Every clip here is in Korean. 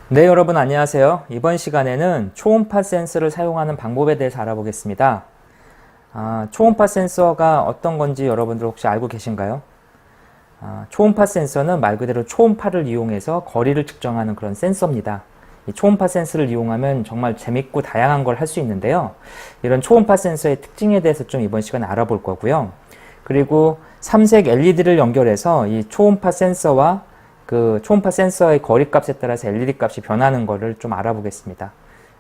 네, 여러분 안녕하세요. 이번 시간에는 초음파 센서를 사용하는 방법에 대해서 알아보겠습니다. 초음파 센서가 어떤 건지 여러분들 혹시 알고 계신가요? 초음파 센서는 말 그대로 초음파를 이용해서 거리를 측정하는 그런 센서입니다. 이 초음파 센서를 이용하면 정말 재밌고 다양한 걸 할 수 있는데요. 이런 초음파 센서의 특징에 대해서 좀 이번 시간에 알아볼 거고요. 그리고 삼색 LED를 연결해서 이 초음파 센서와 그 초음파 센서의 거리 값에 따라서 LED 값이 변하는 거를 좀 알아보겠습니다.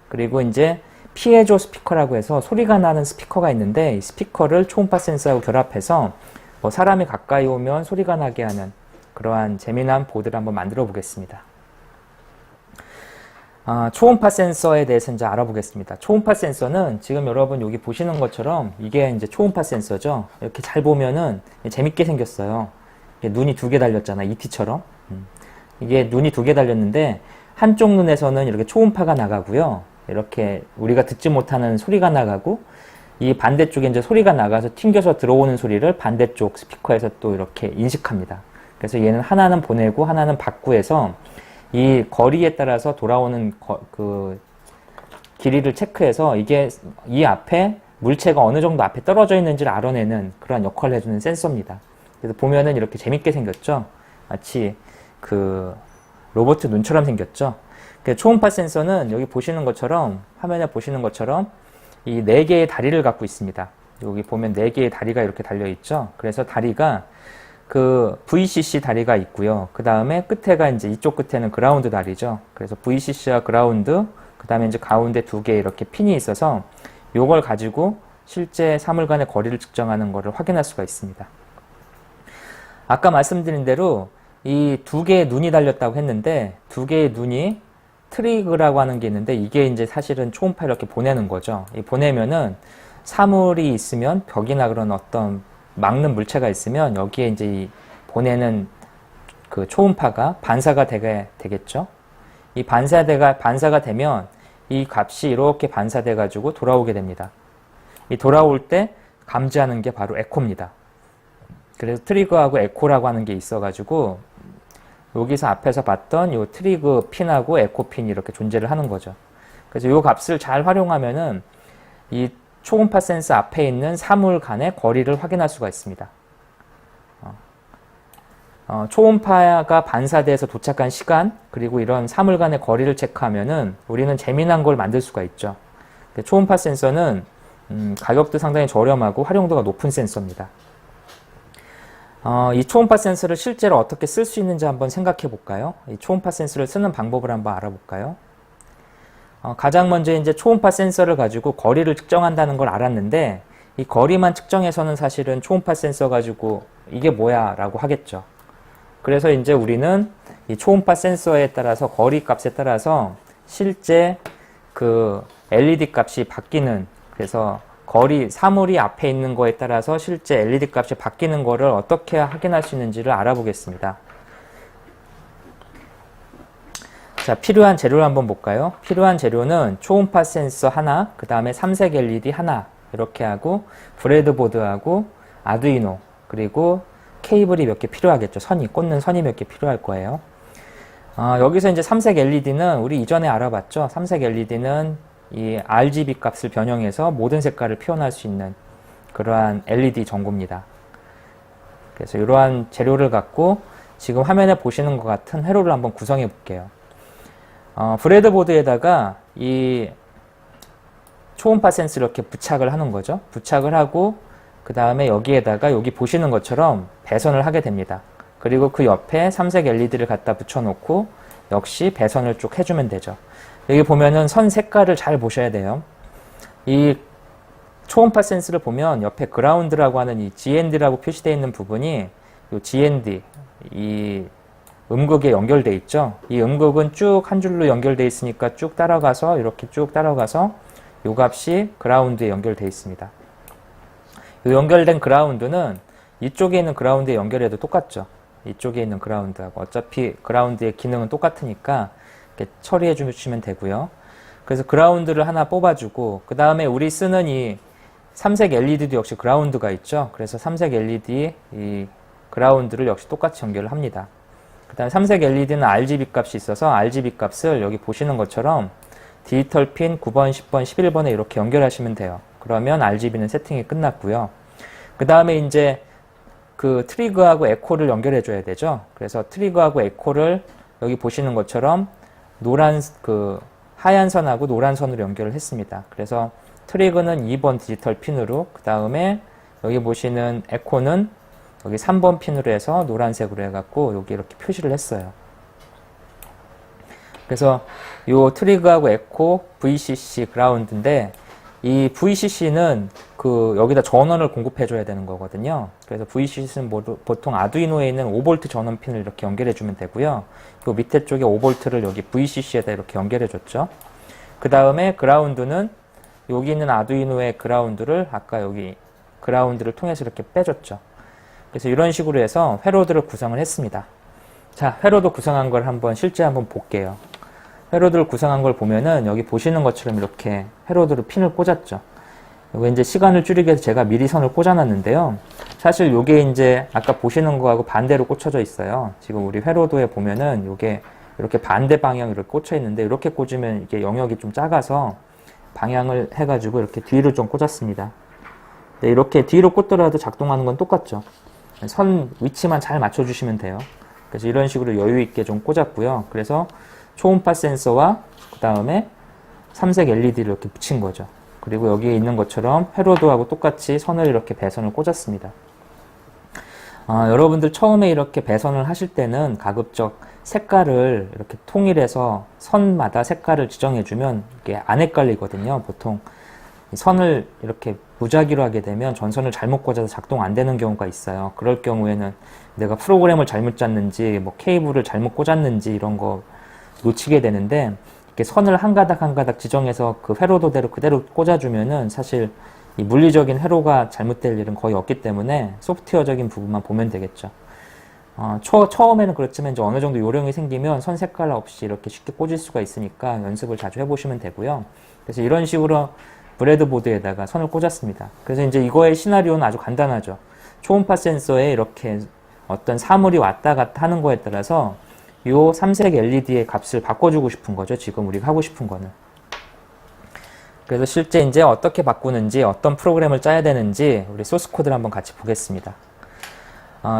그리고 이제 피에조 스피커라고 해서 소리가 나는 스피커가 있는데 이 스피커를 초음파 센서하고 결합해서 뭐 사람이 가까이 오면 소리가 나게 하는 그러한 재미난 보드를 한번 만들어 보겠습니다. 초음파 센서에 대해서 이제 알아보겠습니다. 초음파 센서는 지금 여러분 여기 보시는 것처럼 이게 이제 초음파 센서죠. 이렇게 잘 보면은 재밌게 생겼어요. 눈이 두 개 달렸잖아. ET처럼. 이게 눈이 두 개 달렸는데 한쪽 눈에서는 이렇게 초음파가 나가고요. 이렇게 우리가 듣지 못하는 소리가 나가고 이 반대쪽에 이제 소리가 나가서 튕겨서 들어오는 소리를 반대쪽 스피커에서 또 이렇게 인식합니다. 그래서 얘는 하나는 보내고 하나는 받고 해서 이 거리에 따라서 돌아오는 그 길이를 체크해서 이게 이 앞에 물체가 어느 정도 앞에 떨어져 있는지를 알아내는 그런 역할을 해주는 센서입니다. 그래서 보면은 이렇게 재밌게 생겼죠. 마치 그 로봇 눈처럼 생겼죠. 초음파 센서는 여기 보시는 것처럼 화면에 보시는 것처럼 이 네 개의 다리를 갖고 있습니다. 여기 보면 네 개의 다리가 이렇게 달려 있죠. 그래서 다리가 그 VCC 다리가 있고요. 그 다음에 끝에가 이제 이쪽 끝에는 그라운드 다리죠. 그래서 VCC와 그라운드, 그 다음에 이제 가운데 두 개 이렇게 핀이 있어서 요걸 가지고 실제 사물 간의 거리를 측정하는 것을 확인할 수가 있습니다. 아까 말씀드린 대로 이 두 개의 눈이 달렸다고 했는데 두 개의 눈이 트리그라고 하는 게 있는데 이게 이제 사실은 초음파 이렇게 보내는 거죠. 이 보내면은 사물이 있으면 벽이나 그런 어떤 막는 물체가 있으면 여기에 이제 이 보내는 그 초음파가 반사가 되겠죠. 이 반사가 되면 이 값이 이렇게 반사돼 가지고 돌아오게 됩니다. 이 돌아올 때 감지하는 게 바로 에코입니다. 그래서 트리거하고 에코라고 하는 게 있어가지고 여기서 앞에서 봤던 이 트리거 핀하고 에코 핀이 이렇게 존재를 하는 거죠. 그래서 이 값을 잘 활용하면은 이 초음파 센서 앞에 있는 사물 간의 거리를 확인할 수가 있습니다. 초음파가 반사돼서 도착한 시간 그리고 이런 사물 간의 거리를 체크하면은 우리는 재미난 걸 만들 수가 있죠. 초음파 센서는 가격도 상당히 저렴하고 활용도가 높은 센서입니다. 이 초음파 센서를 실제로 어떻게 쓸 수 있는지 한번 생각해 볼까요? 이 초음파 센서를 쓰는 방법을 한번 알아볼까요? 가장 먼저 이제 초음파 센서를 가지고 거리를 측정한다는 걸 알았는데 이 거리만 측정해서는 사실은 초음파 센서 가지고 이게 뭐야 라고 하겠죠. 그래서 이제 우리는 이 초음파 센서에 따라서 거리 값에 따라서 실제 그 LED 값이 바뀌는, 그래서 거리, 사물이 앞에 있는 거에 따라서 실제 LED 값이 바뀌는 거를 어떻게 확인할 수 있는지를 알아보겠습니다. 자, 필요한 재료를 한번 볼까요? 필요한 재료는 초음파 센서 하나, 그 다음에 삼색 LED 하나, 이렇게 하고 브레드보드하고 아두이노, 그리고 케이블이 몇 개 필요하겠죠. 꽂는 선이 몇 개 필요할 거예요. 여기서 이제 삼색 LED는 우리 이전에 알아봤죠. 삼색 LED는 이 RGB 값을 변형해서 모든 색깔을 표현할 수 있는 그러한 LED 전구입니다. 그래서 이러한 재료를 갖고 지금 화면에 보시는 것 같은 회로를 한번 구성해 볼게요. 브레드보드에다가 이 초음파 센서를 이렇게 부착을 하는 거죠. 부착을 하고 그 다음에 여기에다가 여기 보시는 것처럼 배선을 하게 됩니다. 그리고 그 옆에 삼색 LED를 갖다 붙여놓고 역시 배선을 쭉 해주면 되죠. 여기 보면은 선 색깔을 잘 보셔야 돼요. 이 초음파 센서를 보면 옆에 그라운드라고 하는 이 GND라고 표시되어 있는 부분이 이 GND, 이 음극에 연결되어 있죠. 이 음극은 쭉 한 줄로 연결되어 있으니까 쭉 따라가서 이렇게 쭉 따라가서 이 값이 그라운드에 연결되어 있습니다. 이 연결된 그라운드는 이쪽에 있는 그라운드에 연결해도 똑같죠. 이쪽에 있는 그라운드하고 어차피 그라운드의 기능은 똑같으니까 이렇게 처리해 주시면 되고요. 그래서 그라운드를 하나 뽑아주고 그 다음에 우리 쓰는 이 삼색 LED도 역시 그라운드가 있죠. 그래서 삼색 LED 이 그라운드를 역시 똑같이 연결을 합니다. 그 다음에 삼색 LED는 RGB 값이 있어서 RGB 값을 여기 보시는 것처럼 디지털 핀 9번, 10번, 11번에 이렇게 연결하시면 돼요. 그러면 RGB는 세팅이 끝났고요. 그 다음에 이제 그 트리거하고 에코를 연결해 줘야 되죠. 그래서 트리거하고 에코를 여기 보시는 것처럼 하얀 선하고 노란 선으로 연결을 했습니다. 그래서 트리거는 2번 디지털 핀으로, 그 다음에 여기 보시는 에코는 여기 3번 핀으로 해서 노란색으로 해갖고 여기 이렇게 표시를 했어요. 그래서 요 트리거하고 에코, VCC, 그라운드인데 이 VCC는 여기다 전원을 공급해줘야 되는 거거든요. 그래서 VCC는 보통 아두이노에 있는 5V 전원 핀을 이렇게 연결해주면 되고요. 요 밑에 쪽에 5V를 여기 VCC에다 이렇게 연결해줬죠. 그 다음에 그라운드는 여기 있는 아두이노의 그라운드를 아까 여기 그라운드를 통해서 이렇게 빼줬죠. 그래서 이런 식으로 해서 회로드를 구성을 했습니다. 자, 회로드 구성한 걸 실제 한번 볼게요. 회로드를 구성한 걸 보면은 여기 보시는 것처럼 이렇게 회로드로 핀을 꽂았죠. 이거 이제 시간을 줄이기 위해서 제가 미리 선을 꽂아놨는데요. 사실 요게 이제 아까 보시는 거하고 반대로 꽂혀져 있어요. 지금 우리 회로도에 보면은 요게 이렇게 반대 방향으로 이렇게 꽂혀 있는데 이렇게 꽂으면 이게 영역이 좀 작아서 방향을 해가지고 이렇게 뒤로 좀 꽂았습니다. 네, 이렇게 뒤로 꽂더라도 작동하는 건 똑같죠. 선 위치만 잘 맞춰주시면 돼요. 그래서 이런 식으로 여유 있게 좀 꽂았고요. 그래서 초음파 센서와 그 다음에 삼색 LED를 이렇게 붙인 거죠. 그리고 여기에 있는 것처럼 회로도하고 똑같이 선을 이렇게 배선을 꽂았습니다. 여러분들 처음에 이렇게 배선을 하실 때는 가급적 색깔을 이렇게 통일해서 선마다 색깔을 지정해주면 이게 안 헷갈리거든요. 보통 선을 이렇게 무작위로 하게 되면 전선을 잘못 꽂아서 작동 안 되는 경우가 있어요. 그럴 경우에는 내가 프로그램을 잘못 짰는지 뭐 케이블을 잘못 꽂았는지 이런 거 놓치게 되는데 이렇게 선을 한 가닥 한 가닥 지정해서 그 회로도대로 그대로 꽂아주면은 사실 이 물리적인 회로가 잘못될 일은 거의 없기 때문에 소프트웨어적인 부분만 보면 되겠죠. 처음에는 그렇지만 이제 어느 정도 요령이 생기면 선 색깔 없이 이렇게 쉽게 꽂을 수가 있으니까 연습을 자주 해보시면 되고요. 그래서 이런 식으로 브레드보드에다가 선을 꽂았습니다. 그래서 이제 이거의 시나리오는 아주 간단하죠. 초음파 센서에 이렇게 어떤 사물이 왔다 갔다 하는 거에 따라서 요 삼색 LED의 값을 바꿔주고 싶은 거죠. 지금 우리가 하고 싶은 거는. 그래서 실제 이제 어떻게 바꾸는지, 어떤 프로그램을 짜야 되는지 우리 소스 코드를 한번 같이 보겠습니다.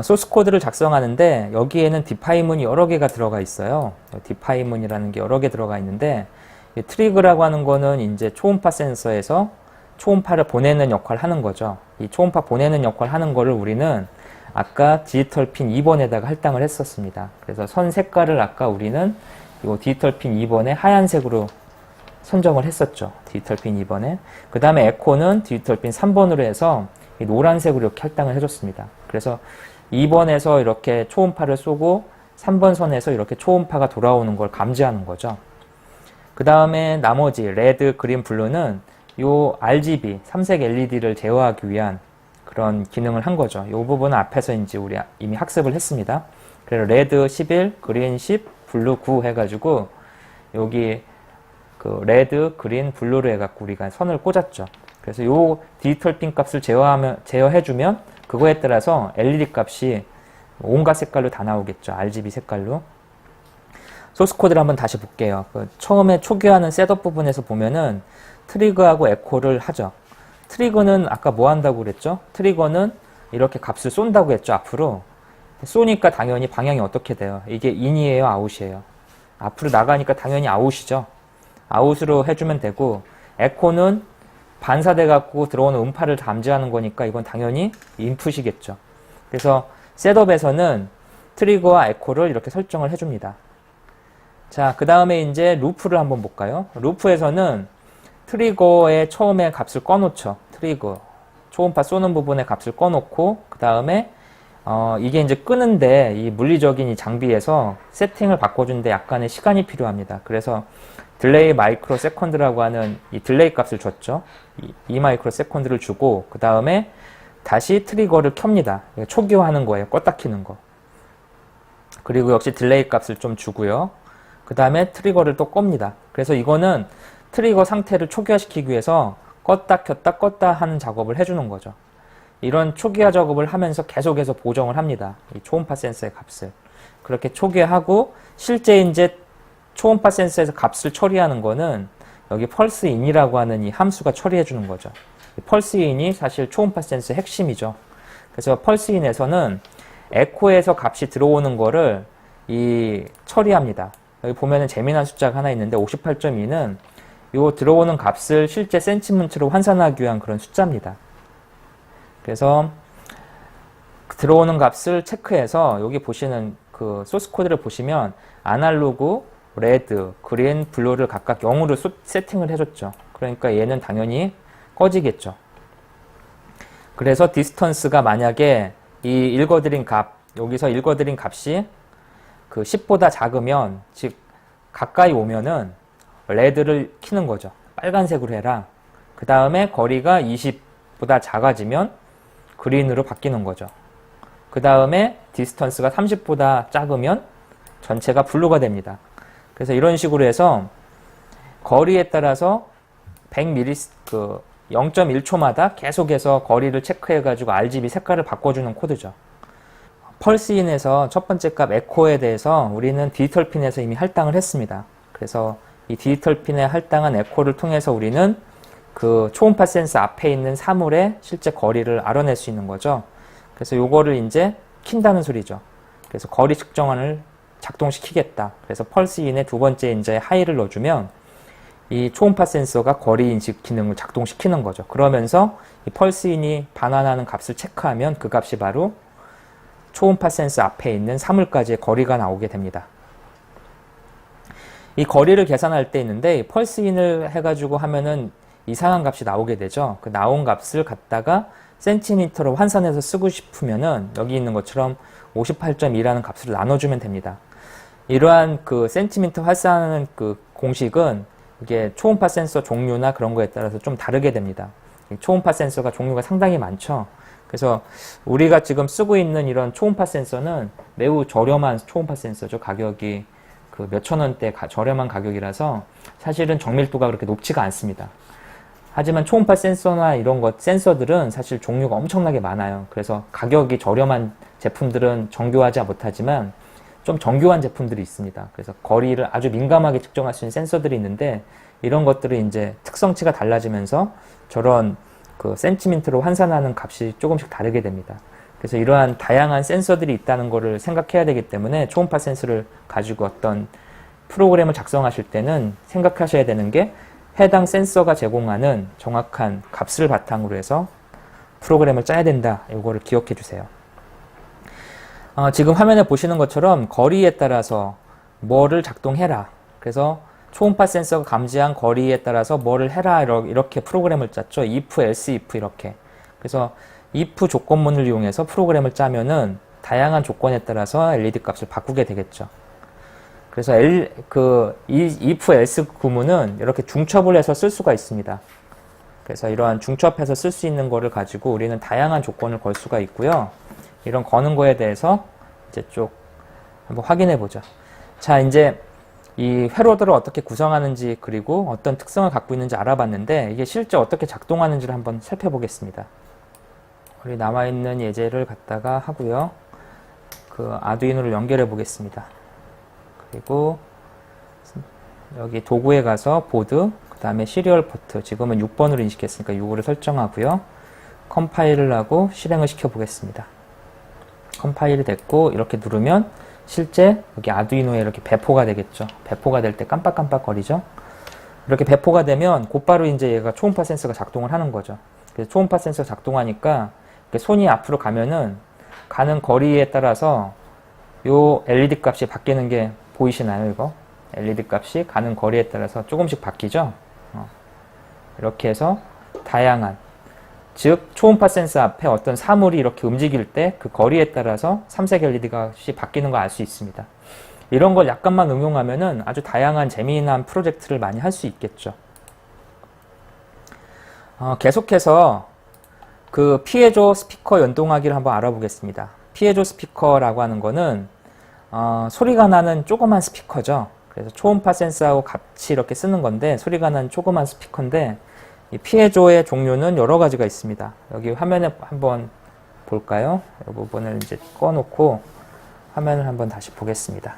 소스 코드를 작성하는데 여기에는 디파이문이 여러 개가 들어가 있어요. 디파이문이라는 게 여러 개 들어가 있는데 이 트리거라고 하는 거는 이제 초음파 센서에서 초음파를 보내는 역할을 하는 거죠. 이 초음파 보내는 역할을 하는 거를 우리는 아까 디지털 핀 2번에다가 할당을 했었습니다. 그래서 선 색깔을 아까 우리는 이 디지털 핀 2번에 하얀색으로 선정을 했었죠. 디지털 핀 2번에. 그 다음에 에코는 디지털 핀 3번으로 해서 이 노란색으로 이렇게 할당을 해줬습니다. 그래서 2번에서 이렇게 초음파를 쏘고 3번 선에서 이렇게 초음파가 돌아오는 걸 감지하는 거죠. 그 다음에 나머지 레드, 그린, 블루는 요 RGB, 삼색 LED를 제어하기 위한 그런 기능을 한 거죠. 이 부분은 앞에서 이제 우리 이미 학습을 했습니다. 그래서 레드 11, 그린 10, 블루 9 해가지고 여기 그 레드, 그린, 블루로 해갖고 우리가 선을 꽂았죠. 그래서 요 디지털 핀 값을 제어해주면 그거에 따라서 LED 값이 온갖 색깔로 다 나오겠죠. RGB 색깔로. 소스 코드를 한번 다시 볼게요. 처음에 초기화하는 셋업 부분에서 보면은 트리거하고 에코를 하죠. 트리거는 아까 뭐 한다고 그랬죠? 트리거는 이렇게 값을 쏜다고 했죠. 앞으로. 쏘니까 당연히 방향이 어떻게 돼요? 이게 인이에요? 아웃이에요? 앞으로 나가니까 당연히 아웃이죠. 아웃으로 해주면 되고, 에코는 반사돼 갖고 들어오는 음파를 감지하는 거니까 이건 당연히 인풋이겠죠. 그래서 셋업에서는 트리거와 에코를 이렇게 설정을 해줍니다. 자, 그 다음에 이제 루프를 한번 볼까요? 루프에서는 트리거의 처음에 값을 꺼놓죠. 트리거. 초음파 쏘는 부분의 값을 꺼놓고, 그 다음에, 이게 이제 끄는데, 이 물리적인 이 장비에서 세팅을 바꿔주는데 약간의 시간이 필요합니다. 그래서 딜레이 마이크로 세컨드라고 하는 이 딜레이 값을 줬죠. 2 마이크로 세컨드를 주고, 그 다음에 다시 트리거를 켭니다. 초기화하는 거예요. 껐다 키는 거. 그리고 역시 딜레이 값을 좀 주고요. 그 다음에 트리거를 또 꼽니다. 그래서 이거는 트리거 상태를 초기화시키기 위해서 껐다 켰다 껐다 하는 작업을 해주는 거죠. 이런 초기화 작업을 하면서 계속해서 보정을 합니다. 이 초음파 센서의 값을. 그렇게 초기화하고 실제 이제 초음파 센서에서 값을 처리하는 거는 여기 펄스인이라고 하는 이 함수가 처리해 주는 거죠. 펄스인이 사실 초음파 센서의 핵심이죠. 그래서 펄스인에서는 에코에서 값이 들어오는 거를 처리합니다. 여기 보면은 재미난 숫자가 하나 있는데 58.2는 요 들어오는 값을 실제 센티미터로 환산하기 위한 그런 숫자입니다. 그래서 들어오는 값을 체크해서 여기 보시는 그 소스 코드를 보시면 아날로그, 레드, 그린, 블루를 각각 0으로 세팅을 해줬죠. 그러니까 얘는 당연히 꺼지겠죠. 그래서 디스턴스가 만약에 이 읽어드린 값, 여기서 읽어드린 값이 그 10보다 작으면, 즉 가까이 오면은 레드를 키는 거죠. 빨간색으로 해라. 그 다음에 거리가 20보다 작아지면 그린으로 바뀌는 거죠. 그 다음에 디스턴스가 30보다 작으면 전체가 블루가 됩니다. 그래서 이런 식으로 해서 거리에 따라서 0.1초마다 계속해서 거리를 체크해가지고 RGB 색깔을 바꿔주는 코드죠. 펄스인에서 첫 번째 값 에코에 대해서 우리는 디지털 핀에서 이미 할당을 했습니다. 그래서 이 디지털 핀에 할당한 에코를 통해서 우리는 그 초음파 센서 앞에 있는 사물의 실제 거리를 알아낼 수 있는 거죠. 그래서 요거를 이제 킨다는 소리죠. 그래서 거리 측정안을 작동시키겠다. 그래서 펄스인에 두 번째 이제 하이를 넣어주면 이 초음파 센서가 거리 인식 기능을 작동시키는 거죠. 그러면서 이 펄스인이 반환하는 값을 체크하면 그 값이 바로 초음파 센서 앞에 있는 사물까지의 거리가 나오게 됩니다. 이 거리를 계산할 때 있는데 펄스인을 해가지고 하면은 이상한 값이 나오게 되죠. 그 나온 값을 갖다가 센티미터로 환산해서 쓰고 싶으면은 여기 있는 것처럼 58.2라는 값을 나눠주면 됩니다. 이러한 그 센티미터 환산하는 그 공식은 이게 초음파 센서 종류나 그런 거에 따라서 좀 다르게 됩니다. 초음파 센서가 종류가 상당히 많죠. 그래서 우리가 지금 쓰고 있는 이런 초음파 센서는 매우 저렴한 초음파 센서죠. 가격이 그 몇천 원대 저렴한 가격이라서 사실은 정밀도가 그렇게 높지가 않습니다. 하지만 초음파 센서나 이런 센서들은 사실 종류가 엄청나게 많아요. 그래서 가격이 저렴한 제품들은 정교하지 못하지만 좀 정교한 제품들이 있습니다. 그래서 거리를 아주 민감하게 측정할 수 있는 센서들이 있는데 이런 것들은 이제 특성치가 달라지면서 저런 그 센티미터로 환산하는 값이 조금씩 다르게 됩니다. 그래서 이러한 다양한 센서들이 있다는 것을 생각해야 되기 때문에 초음파 센서를 가지고 어떤 프로그램을 작성하실 때는 생각하셔야 되는 게 해당 센서가 제공하는 정확한 값을 바탕으로 해서 프로그램을 짜야 된다. 이거를 기억해 주세요. 지금 화면에 보시는 것처럼 거리에 따라서 뭐를 작동해라. 그래서 초음파 센서가 감지한 거리에 따라서 뭐를 해라. 이렇게 프로그램을 짰죠. if, else, if 이렇게. 그래서 if 조건문을 이용해서 프로그램을 짜면은 다양한 조건에 따라서 LED 값을 바꾸게 되겠죠. 그래서 if, else 구문은 이렇게 중첩을 해서 쓸 수가 있습니다. 그래서 이러한 중첩해서 쓸 수 있는 거를 가지고 우리는 다양한 조건을 걸 수가 있고요. 이런 거는 거에 대해서 이제 쭉 한번 확인해 보죠. 자, 이제 이 회로들을 어떻게 구성하는지 그리고 어떤 특성을 갖고 있는지 알아봤는데 이게 실제 어떻게 작동하는지를 한번 살펴보겠습니다. 우리 남아있는 예제를 갖다가 하고요. 그 아두이노를 연결해 보겠습니다. 그리고 여기 도구에 가서 보드, 그 다음에 시리얼 포트, 지금은 6번으로 인식했으니까 6으로 설정하고요. 컴파일을 하고 실행을 시켜 보겠습니다. 컴파일이 됐고 이렇게 누르면 실제 여기 아두이노에 이렇게 배포가 되겠죠. 배포가 될 때 깜빡깜빡거리죠. 이렇게 배포가 되면 곧바로 이제 얘가 초음파 센서가 작동을 하는 거죠. 그래서 초음파 센서 작동하니까 손이 앞으로 가면은 가는 거리에 따라서 요 LED 값이 바뀌는 게 보이시나요, 이거? LED 값이 가는 거리에 따라서 조금씩 바뀌죠? 이렇게 해서 다양한, 즉 초음파 센서 앞에 어떤 사물이 이렇게 움직일 때 그 거리에 따라서 삼색 LED 값이 바뀌는 걸 알 수 있습니다. 이런 걸 약간만 응용하면은 아주 다양한 재미난 프로젝트를 많이 할 수 있겠죠. 계속해서 그 피에조 스피커 연동하기를 한번 알아보겠습니다. 피에조 스피커라고 하는 거는 소리가 나는 조그만 스피커죠. 그래서 초음파 센서하고 같이 이렇게 쓰는 건데 소리가 나는 조그만 스피커인데 이 피에조의 종류는 여러 가지가 있습니다. 여기 화면에 한번 볼까요? 이 부분을 이제 꺼놓고 화면을 한번 다시 보겠습니다.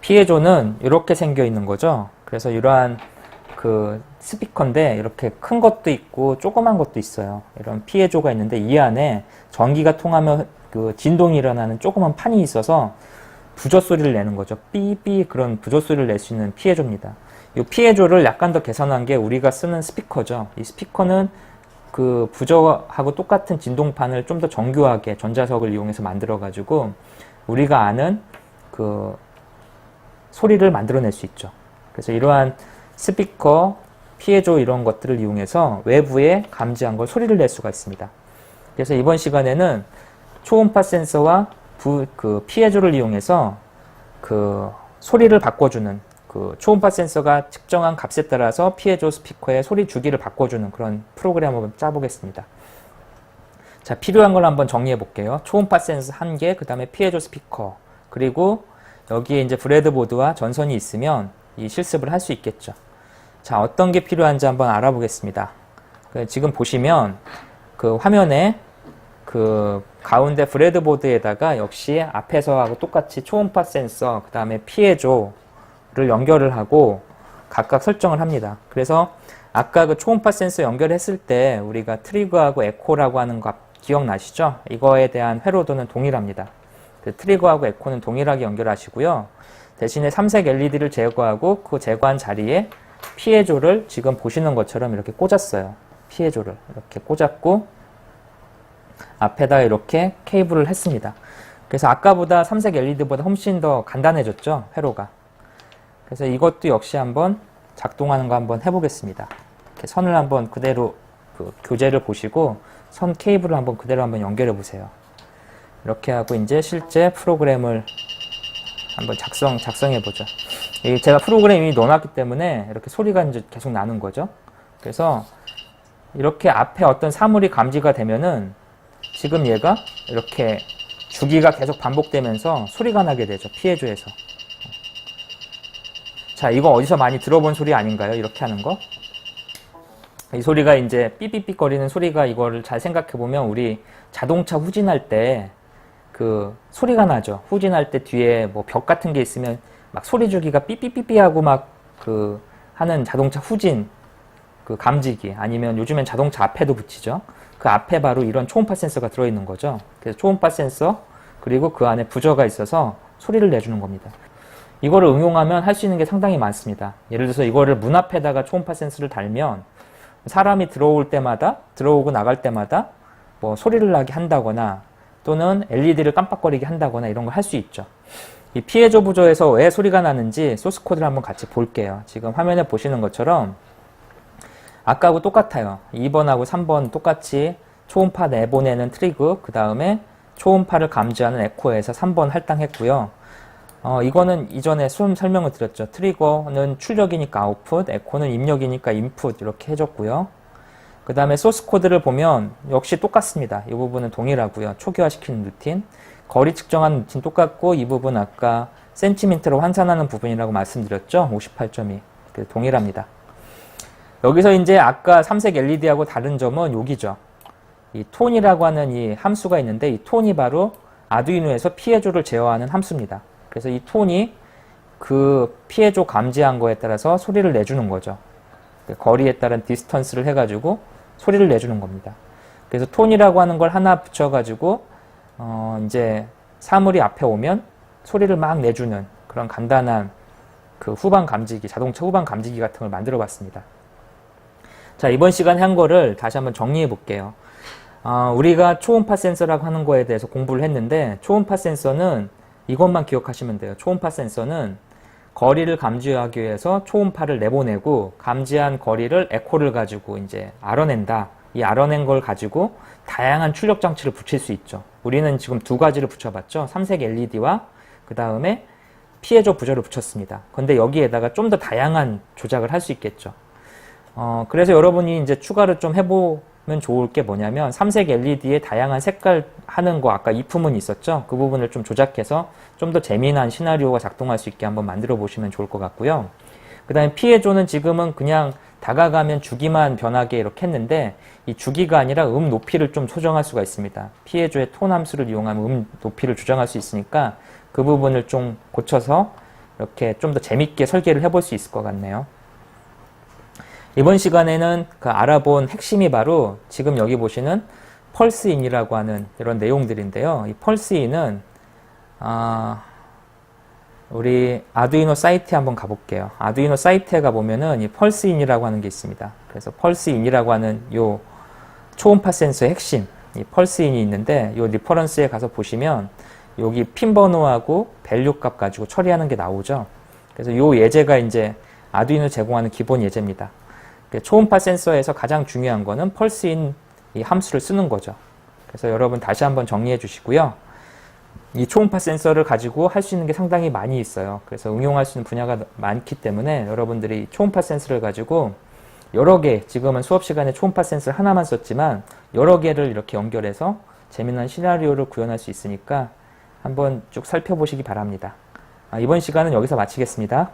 피에조는 이렇게 생겨 있는 거죠. 그래서 이러한 그 스피커인데 이렇게 큰 것도 있고 조그만 것도 있어요. 이런 피에조가 있는데 이 안에 전기가 통하면 그 진동이 일어나는 조그만 판이 있어서 부저 소리를 내는 거죠. 삐삐 그런 부저 소리를 낼 수 있는 피에조입니다. 이 피에조를 약간 더 개선한 게 우리가 쓰는 스피커죠. 이 스피커는 그 부저하고 똑같은 진동판을 좀 더 정교하게 전자석을 이용해서 만들어 가지고 우리가 아는 그 소리를 만들어낼 수 있죠. 그래서 이러한 스피커, 피에조 이런 것들을 이용해서 외부에 감지한 걸 소리를 낼 수가 있습니다. 그래서 이번 시간에는 초음파 센서와 그 피에조를 이용해서 그 소리를 바꿔주는 그 초음파 센서가 측정한 값에 따라서 피에조 스피커의 소리 주기를 바꿔주는 그런 프로그램을 한번 짜보겠습니다. 자, 필요한 걸 한번 정리해 볼게요. 초음파 센서 1개, 그 다음에 피에조 스피커, 그리고 여기에 이제 브레드보드와 전선이 있으면 이 실습을 할 수 있겠죠. 자, 어떤 게 필요한지 한번 알아보겠습니다. 지금 보시면 그 화면에 그 가운데 브레드보드에다가 역시 앞에서하고 똑같이 초음파 센서, 그 다음에 피에조를 연결을 하고 각각 설정을 합니다. 그래서 아까 그 초음파 센서 연결했을 때 우리가 트리거하고 에코라고 하는 거 기억나시죠? 이거에 대한 회로도는 동일합니다. 트리거하고 에코는 동일하게 연결하시고요. 대신에 삼색 LED를 제거하고 그 제거한 자리에 피에조를 지금 보시는 것처럼 이렇게 꽂았어요. 피에조를 이렇게 꽂았고 앞에다 이렇게 케이블을 했습니다. 그래서 아까보다 삼색 LED보다 훨씬 더 간단해졌죠, 회로가. 그래서 이것도 역시 한번 작동하는 거 한번 해보겠습니다. 이렇게 선을 한번 그대로 그 교재를 보시고 선 케이블을 한번 그대로 한번 연결해 보세요. 이렇게 하고 이제 실제 프로그램을 한번 작성해 보죠. 제가 프로그램 이미 넣어놨기 때문에 이렇게 소리가 이제 계속 나는 거죠. 그래서 이렇게 앞에 어떤 사물이 감지가 되면은 지금 얘가 이렇게 주기가 계속 반복되면서 소리가 나게 되죠. 피에조에서. 자, 이거 어디서 많이 들어본 소리 아닌가요? 이렇게 하는 거. 이 소리가 이제 삐삐삐 거리는 소리가 이거를 잘 생각해 보면 우리 자동차 후진할 때 그 소리가 나죠. 후진할 때 뒤에 뭐 벽 같은 게 있으면 막 소리 주기가 삐삐삐삐 하고 막 그 하는 자동차 후진 그 감지기, 아니면 요즘엔 자동차 앞에도 붙이죠. 그 앞에 바로 이런 초음파 센서가 들어있는 거죠. 그래서 초음파 센서 그리고 그 안에 부저가 있어서 소리를 내주는 겁니다. 이거를 응용하면 할 수 있는 게 상당히 많습니다. 예를 들어서 이거를 문 앞에다가 초음파 센서를 달면 사람이 들어올 때마다, 들어오고 나갈 때마다 뭐 소리를 나게 한다거나 또는 LED를 깜빡거리게 한다거나 이런 걸 할 수 있죠. 이 피에조 부저에서 왜 소리가 나는지 소스 코드를 한번 같이 볼게요. 지금 화면에 보시는 것처럼 아까하고 똑같아요. 2번하고 3번 똑같이 초음파 내보내는 트리그, 그 다음에 초음파를 감지하는 에코에서 3번 할당했고요. 이거는 이전에 설명을 드렸죠. 트리거는 출력이니까 아웃풋, 에코는 입력이니까 인풋 이렇게 해줬고요. 그 다음에 소스 코드를 보면 역시 똑같습니다. 이 부분은 동일하고요. 초기화시키는 루틴, 거리 측정하는 루틴 똑같고, 이 부분 아까 센티미터로 환산하는 부분이라고 말씀드렸죠. 58.2 동일합니다. 여기서 이제 아까 삼색 LED하고 다른 점은 여기죠. 이 톤이라고 하는 이 함수가 있는데 이 톤이 바로 아두이노에서 피에조를 제어하는 함수입니다. 그래서 이 톤이 그 피에조 감지한 거에 따라서 소리를 내주는 거죠. 거리에 따른 디스턴스를 해가지고 소리를 내주는 겁니다. 그래서 톤이라고 하는 걸 하나 붙여가지고 이제 사물이 앞에 오면 소리를 막 내주는 그런 간단한 그 후방 감지기, 자동차 후방 감지기 같은 걸 만들어 봤습니다. 자, 이번 시간에 한 거를 다시 한번 정리해 볼게요. 우리가 초음파 센서라고 하는 거에 대해서 공부를 했는데, 초음파 센서는 이것만 기억하시면 돼요. 초음파 센서는 거리를 감지하기 위해서 초음파를 내보내고 감지한 거리를 에코를 가지고 이제 알아낸다. 이 알아낸 걸 가지고 다양한 출력 장치를 붙일 수 있죠. 우리는 지금 두 가지를 붙여봤죠. 삼색 LED와 그 다음에 피에조 부저를 붙였습니다. 근데 여기에다가 좀 더 다양한 조작을 할 수 있겠죠. 그래서 여러분이 이제 추가로 좀 해보면 좋을 게 뭐냐면, 삼색 LED의 다양한 색깔 하는 거 아까 이품은 있었죠? 그 부분을 좀 조작해서 좀 더 재미난 시나리오가 작동할 수 있게 한번 만들어 보시면 좋을 것 같고요. 그 다음에 피에조는 지금은 그냥 다가가면 주기만 변하게 이렇게 했는데 이 주기가 아니라 높이를 좀 조정할 수가 있습니다. 피에조의 톤 함수를 이용하면 높이를 조정할 수 있으니까 그 부분을 좀 고쳐서 이렇게 좀 더 재밌게 설계를 해볼 수 있을 것 같네요. 이번 시간에는 그 알아본 핵심이 바로 지금 여기 보시는 펄스인이라고 하는 이런 내용들인데요. 이 펄스인은 우리 아두이노 사이트에 한번 가볼게요. 아두이노 사이트에 가보면은 이 펄스인이라고 하는 게 있습니다. 그래서 펄스인이라고 하는 요 초음파 센서의 핵심, 이 펄스인이 있는데 요 리퍼런스에 가서 보시면 여기 핀 번호하고 밸류 값 가지고 처리하는 게 나오죠. 그래서 요 예제가 이제 아두이노 제공하는 기본 예제입니다. 초음파 센서에서 가장 중요한 거는 펄스인 이 함수를 쓰는 거죠. 그래서 여러분 다시 한번 정리해 주시고요. 이 초음파 센서를 가지고 할 수 있는 게 상당히 많이 있어요. 그래서 응용할 수 있는 분야가 많기 때문에 여러분들이 초음파 센서를 가지고 여러 개, 지금은 수업 시간에 초음파 센서 하나만 썼지만 여러 개를 이렇게 연결해서 재미난 시나리오를 구현할 수 있으니까 한번 쭉 살펴보시기 바랍니다. 이번 시간은 여기서 마치겠습니다.